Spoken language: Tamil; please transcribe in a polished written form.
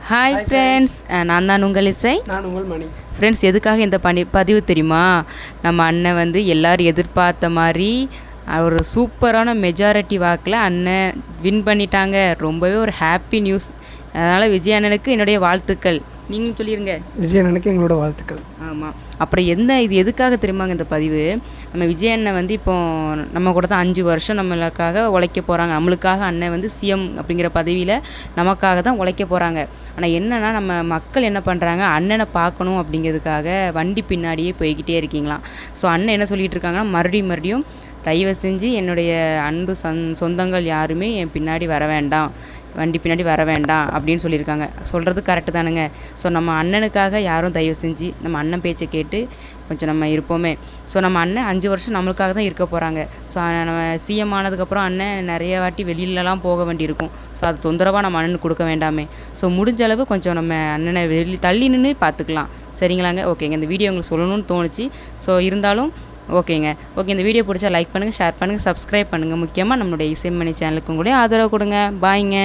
ஹாய் ஃப்ரெண்ட்ஸ், நான் தான் உங்கள் இசை. நான் உங்கள் மணி. ஃப்ரெண்ட்ஸ், எதுக்காக இந்த பதிவு தெரியுமா? நம்ம அண்ணன் வந்து எல்லோரும் எதிர்பார்த்த மாதிரி ஒரு சூப்பரான மெஜாரிட்டி வாக்கில் அண்ணன் வின் பண்ணிட்டாங்க. ரொம்பவே ஒரு ஹாப்பி நியூஸ். அதனால் விஜய் அண்ணனுக்கு என்னுடைய வாழ்த்துக்கள். நீங்களும் சொல்லிடுங்க. விஜய் அண்ணனுக்கு எங்களோட வாழ்த்துக்கள். ஆமாம். அப்புறம் இது எதுக்காக தெரியுமாங்க இந்த பதிவு? நம்ம விஜய் அண்ணன் வந்து இப்போ நம்ம கூட தான் 5 வருஷம் நம்மளுக்காக உழைக்க போகிறாங்க. நம்மளுக்காக அண்ணன் வந்து சிஎம் அப்படிங்கிற பதவியில் நமக்காக தான் உழைக்க போகிறாங்க. ஆனால் என்னென்னா, நம்ம மக்கள் என்ன பண்ணுறாங்க, அண்ணனை பார்க்கணும் அப்படிங்கிறதுக்காக வண்டி பின்னாடியே போய்கிட்டே இருக்கீங்களாம். ஸோ அண்ணன் என்ன சொல்லிகிட்டு இருக்காங்கன்னா, மறுபடியும் தயவு செஞ்சு என்னுடைய அன்பு சொந்தங்கள் யாருமே என் பின்னாடி வர வேண்டாம், வண்டி பின்னாடி வர வேண்டாம் அப்படின்னு சொல்லியிருக்காங்க. சொல்கிறது கரெக்டு தானுங்க. ஸோ நம்ம அண்ணனுக்காக யாரும் தயவு செஞ்சு நம்ம அண்ணன் பேச்சை கேட்டு கொஞ்சம் நம்ம இருப்போமே. ஸோ நம்ம அண்ணன் 5 வருஷம் நம்மளுக்காக தான் இருக்க போகிறாங்க. ஸோ நம்ம சிஎம் ஆனதுக்கப்புறம் அண்ணன் நிறைய வாட்டி வெளியிலலாம் போக வேண்டியிருக்கும். ஸோ அது தொந்தரவாக நம்ம அண்ணனுக்கு கொடுக்க வேண்டாமே. ஸோ முடிஞ்ச அளவு கொஞ்சம் நம்ம அண்ணனை தள்ளி நின்று பார்த்துக்கலாம். சரிங்களாங்க? ஓகேங்க. இந்த வீடியோ உங்களுக்கு சொல்லணும்னு தோணுச்சு. ஸோ இருந்தாலும் ஓகேங்க. ஓகே, இந்த வீடியோ பிடிச்சா லைக் பண்ணுங்கள், ஷேர் பண்ணுங்கள், சப்ஸ்கிரைப் பண்ணுங்கள். முக்கியமாக நம்மளுடைய இசைமணி சேனலுக்கும் கூட ஆதரவு கொடுங்க. பாய்ங்க.